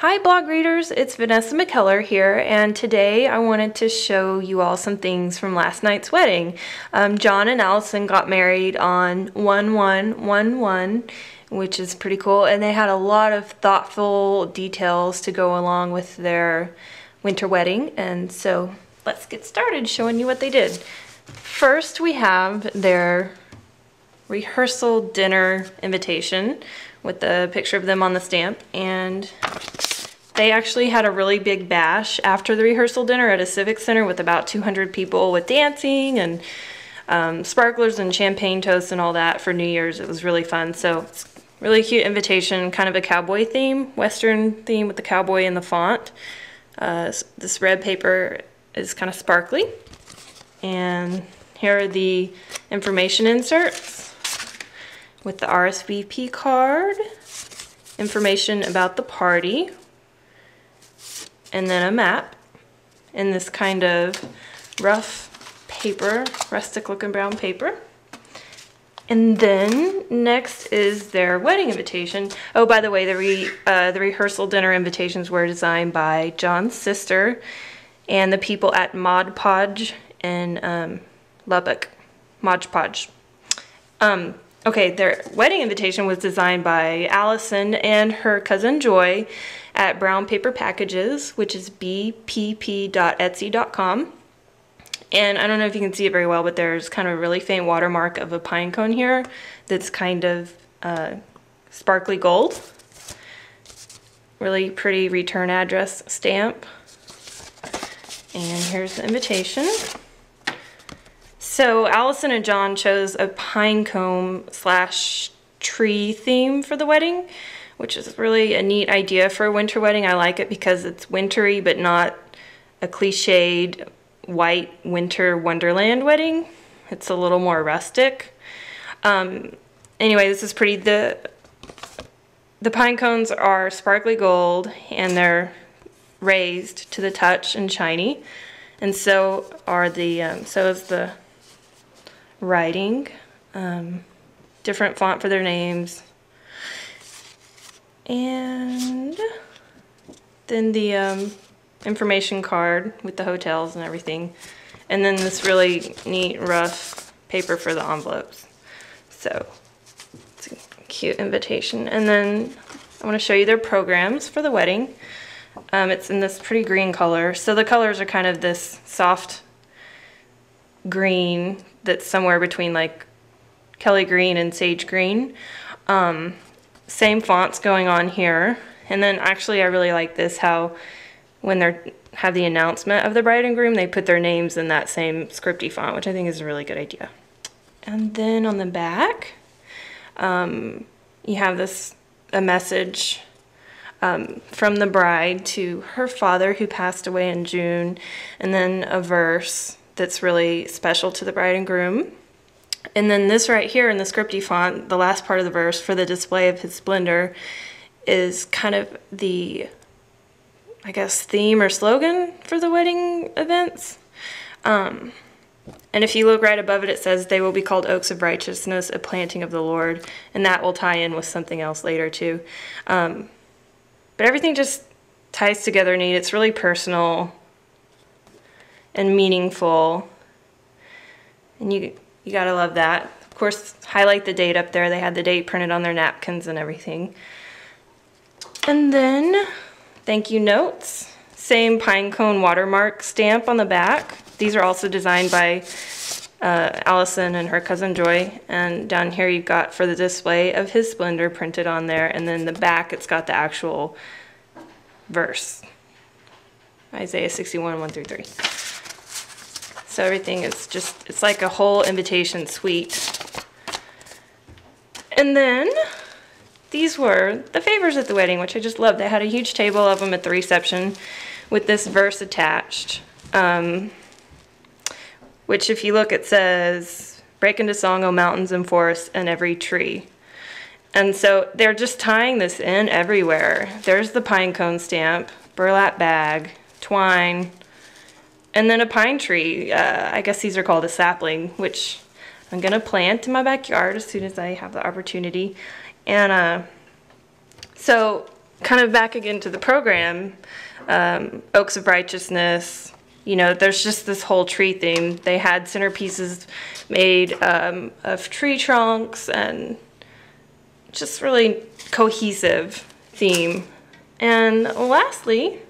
Hi blog readers, it's Vanessa McKellar here, and today I wanted to show you all some things from last night's wedding. John and Allison got married on 1/1/11, which is pretty cool, and they had a lot of thoughtful details to go along with their winter wedding, and so let's get started showing you what they did. First, we have their rehearsal dinner invitation with the picture of them on the stamp, and they actually had a really big bash after the rehearsal dinner at a civic center with about 200 people with dancing and sparklers and champagne toasts and all that for New Year's. It was really fun. So it's a really cute invitation, kind of a cowboy theme, Western theme with the cowboy in the font. This red paper is kind of sparkly. And here are the information inserts with the RSVP card, information about the party, and then a map in this kind of rough paper, rustic looking brown paper. And then next is their wedding invitation. Oh, by the way, the rehearsal dinner invitations were designed by John's sister and the people at Mod Podge in Lubbock. Mod Podge. Okay, their wedding invitation was designed by Allison and her cousin Joy at Brown Paper Packages, which is bpp.etsy.com. And I don't know if you can see it very well, but there's kind of a really faint watermark of a pine cone here that's kind of sparkly gold. Really pretty return address stamp. And here's the invitation. So Allison and John chose a pine cone / tree theme for the wedding, which is really a neat idea for a winter wedding. I like it because it's wintry but not a cliched white winter wonderland wedding. It's a little more rustic. Anyway, this is pretty. The pine cones are sparkly gold and they're raised to the touch and shiny, and so are the so is the writing, different font for their names, and then the information card with the hotels and everything, and then this really neat rough paper for the envelopes. So it's a cute invitation. And then I want to show you their programs for the wedding. It's in this pretty green color, so the colors are kind of this soft green that's somewhere between like Kelly green and sage green. Same fonts going on here. And then actually I really like this, how when they have the announcement of the bride and groom, they put their names in that same scripty font, which I think is a really good idea. And then on the back, you have a message from the bride to her father who passed away in June, and then a verse that's really special to the bride and groom. And then this right here in the scripty font, the last part of the verse, for the display of his splendor, is kind of the, I guess, theme or slogan for the wedding events. And if you look right above it, it says, "They will be called oaks of righteousness, a planting of the Lord." And that will tie in with something else later too. But everything just ties together neat. It's really personal and meaningful, and you gotta love that. Of course, highlight the date up there. They had the date printed on their napkins and everything. And then thank you notes, same pine cone watermark stamp on the back. These are also designed by Allison and her cousin Joy, and down here you've got for the display of his splendor printed on there, and then the back it's got the actual verse, Isaiah 61, 1-3. So everything is just, it's like a whole invitation suite. And then these were the favors at the wedding, which I just love. They had a huge table of them at the reception with this verse attached, which if you look, it says, "Break into song, O mountains and forests and every tree." And so they're just tying this in everywhere. There's the pine cone stamp, burlap bag, twine, and then a pine tree. I guess these are called a sapling, which I'm gonna plant in my backyard as soon as I have the opportunity. And so kind of back again to the program, Oaks of Righteousness, you know, there's just this whole tree theme. They had centerpieces made of tree trunks and just really cohesive theme. And lastly,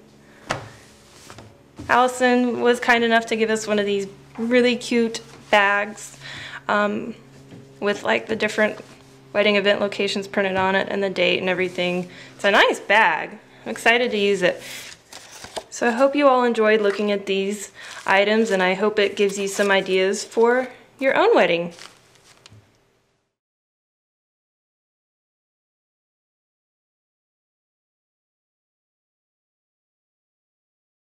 Allison was kind enough to give us one of these really cute bags with like the different wedding event locations printed on it and the date and everything. It's a nice bag. I'm excited to use it. So I hope you all enjoyed looking at these items, and I hope it gives you some ideas for your own wedding.